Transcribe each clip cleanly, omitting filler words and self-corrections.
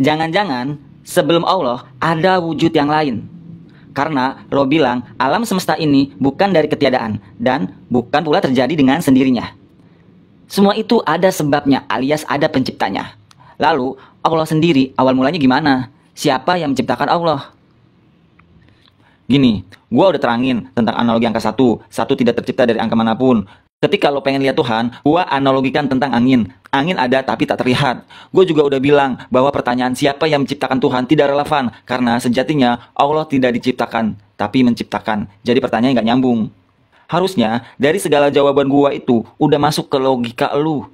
Jangan-jangan sebelum Allah ada wujud yang lain. Karena Roh bilang alam semesta ini bukan dari ketiadaan dan bukan pula terjadi dengan sendirinya. Semua itu ada sebabnya alias ada penciptanya. Lalu Allah sendiri awal mulanya gimana? Siapa yang menciptakan Allah? Gini, gua udah terangin tentang analogi angka satu. Satu tidak tercipta dari angka manapun. Ketika lo pengen lihat Tuhan, gua analogikan tentang angin. Angin ada tapi tak terlihat. Gue juga udah bilang bahwa pertanyaan siapa yang menciptakan Tuhan tidak relevan. Karena sejatinya Allah tidak diciptakan, tapi menciptakan. Jadi pertanyaannya nggak nyambung. Harusnya dari segala jawaban gua itu udah masuk ke logika lu.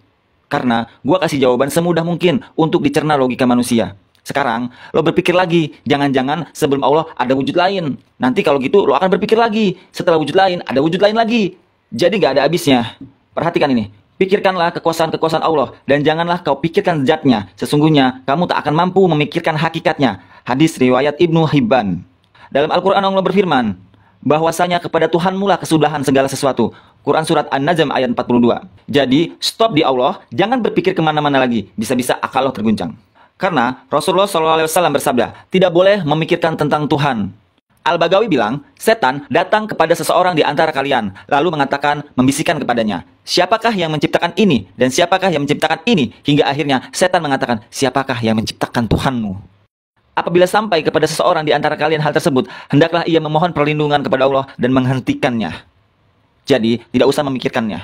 Karena gua kasih jawaban semudah mungkin untuk dicerna logika manusia. Sekarang lo berpikir lagi, jangan-jangan sebelum Allah ada wujud lain. Nanti kalau gitu lo akan berpikir lagi, setelah wujud lain ada wujud lain lagi. Jadi gak ada habisnya. Perhatikan ini. Pikirkanlah kekuasaan-kekuasaan Allah dan janganlah kau pikirkan zatnya. Sesungguhnya kamu tak akan mampu memikirkan hakikatnya. Hadis riwayat Ibnu Hibban. Dalam Al-Quran Allah berfirman, bahwasanya kepada Tuhanmu lah kesudahan segala sesuatu. Quran surat An-Najm ayat 42. Jadi stop di Allah, jangan berpikir kemana-mana lagi. Bisa-bisa akal lo terguncang. Karena Rasulullah SAW bersabda, tidak boleh memikirkan tentang Tuhan. Al-Bagawi bilang, setan datang kepada seseorang di antara kalian, lalu mengatakan, membisikkan kepadanya, siapakah yang menciptakan ini, dan siapakah yang menciptakan ini, hingga akhirnya setan mengatakan, siapakah yang menciptakan Tuhanmu? Apabila sampai kepada seseorang di antara kalian hal tersebut, hendaklah ia memohon perlindungan kepada Allah dan menghentikannya. Jadi, tidak usah memikirkannya.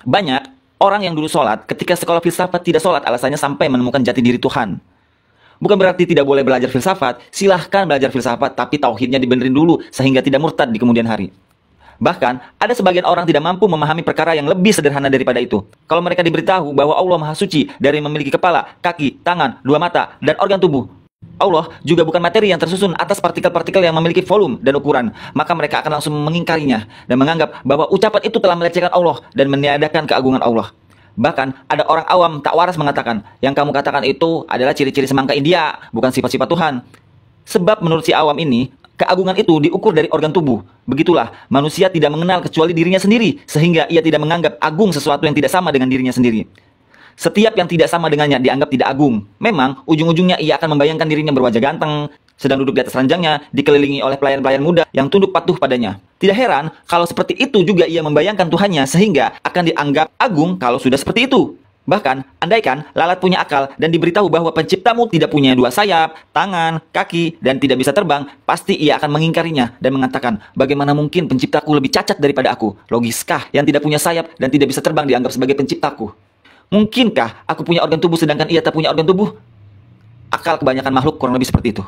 Banyak orang yang dulu sholat, ketika sekolah filsafat tidak sholat, alasannya sampai menemukan jati diri Tuhan. Bukan berarti tidak boleh belajar filsafat, silahkan belajar filsafat, tapi tauhidnya dibenerin dulu, sehingga tidak murtad di kemudian hari. Bahkan, ada sebagian orang tidak mampu memahami perkara yang lebih sederhana daripada itu. Kalau mereka diberitahu bahwa Allah Maha Suci dari memiliki kepala, kaki, tangan, dua mata, dan organ tubuh. Allah juga bukan materi yang tersusun atas partikel-partikel yang memiliki volume dan ukuran. Maka mereka akan langsung mengingkarinya dan menganggap bahwa ucapan itu telah melecehkan Allah dan meniadakan keagungan Allah. Bahkan ada orang awam tak waras mengatakan, yang kamu katakan itu adalah ciri-ciri semangka India, bukan sifat-sifat Tuhan. Sebab menurut si awam ini, keagungan itu diukur dari organ tubuh. Begitulah, manusia tidak mengenal kecuali dirinya sendiri, sehingga ia tidak menganggap agung sesuatu yang tidak sama dengan dirinya sendiri. Setiap yang tidak sama dengannya dianggap tidak agung. Memang, ujung-ujungnya ia akan membayangkan dirinya berwajah ganteng, sedang duduk di atas ranjangnya, dikelilingi oleh pelayan-pelayan muda yang tunduk patuh padanya. Tidak heran kalau seperti itu juga ia membayangkan Tuhannya sehingga akan dianggap agung kalau sudah seperti itu. Bahkan, andaikan lalat punya akal dan diberitahu bahwa penciptamu tidak punya dua sayap, tangan, kaki, dan tidak bisa terbang, pasti ia akan mengingkarinya dan mengatakan, bagaimana mungkin penciptaku lebih cacat daripada aku? Logiskah yang tidak punya sayap dan tidak bisa terbang dianggap sebagai penciptaku? Mungkinkah aku punya organ tubuh sedangkan ia tak punya organ tubuh? Akal kebanyakan makhluk kurang lebih seperti itu.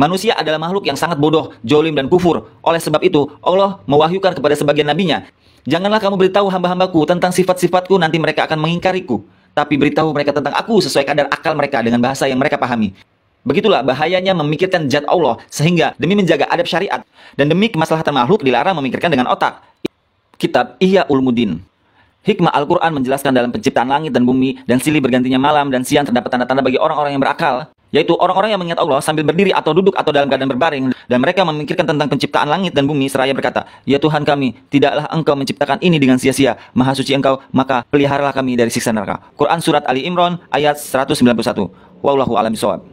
Manusia adalah makhluk yang sangat bodoh, jolim, dan kufur. Oleh sebab itu, Allah mewahyukan kepada sebagian nabinya, janganlah kamu beritahu hamba-hambaku tentang sifat-sifatku, nanti mereka akan mengingkariku. Tapi beritahu mereka tentang aku sesuai kadar akal mereka dengan bahasa yang mereka pahami. Begitulah bahayanya memikirkan zat Allah, sehingga demi menjaga adab syariat dan demi kemaslahatan makhluk dilarang memikirkan dengan otak. Kitab Ihya Ulumuddin. Hikmah Al-Quran menjelaskan dalam penciptaan langit dan bumi dan silih bergantinya malam dan siang terdapat tanda-tanda bagi orang-orang yang berakal, yaitu orang-orang yang mengingat Allah sambil berdiri atau duduk atau dalam keadaan berbaring, dan mereka memikirkan tentang penciptaan langit dan bumi seraya berkata, ya Tuhan kami, tidaklah Engkau menciptakan ini dengan sia-sia, Maha Suci Engkau, maka peliharalah kami dari siksa neraka. Quran Surat Ali Imran ayat 191. Wallahu a'lam bishawab.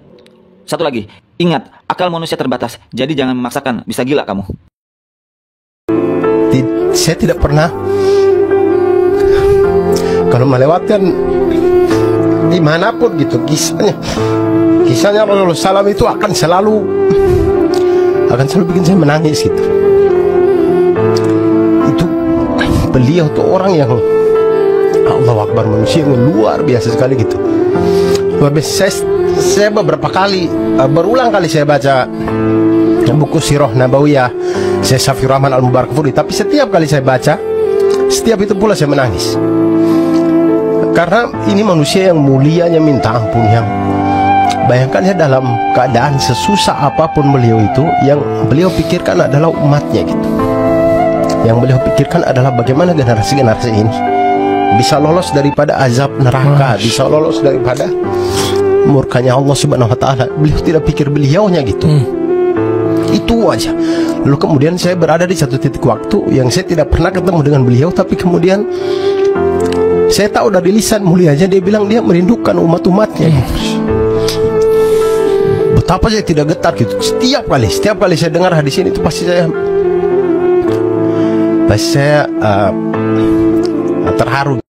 Satu lagi, ingat, akal manusia terbatas, jadi jangan memaksakan, bisa gila kamu. Saya tidak pernah kalau melewatkan dimanapun gitu kisahnya Rasulullah SAW itu akan selalu bikin saya menangis gitu. Itu beliau tuh orang yang Allahu Akbar, manusia yang luar biasa sekali gitu. Luar biasa. Saya beberapa kali berulang kali saya baca buku Sirah Nabawiyah Syekh Safiyur Rahman Al-Mubarakfuri, tapi setiap kali saya baca, setiap itu pula saya menangis. Karena ini manusia yang mulianya minta ampun, yang bayangkan ya dalam keadaan sesusah apapun beliau itu, yang beliau pikirkan adalah umatnya gitu. Yang beliau pikirkan adalah bagaimana generasi-generasi ini bisa lolos daripada azab neraka, bisa lolos daripada murkanya Allah Subhanahu wa taala. Beliau tidak pikir beliaunya gitu. Itu aja. Lalu kemudian saya berada di satu titik waktu yang saya tidak pernah ketemu dengan beliau, tapi kemudian saya tahu dari lisan mulianya dia bilang dia merindukan umat-umatnya. betapa saya tidak getar gitu. Setiap kali saya dengar hadis ini itu pasti saya terharu.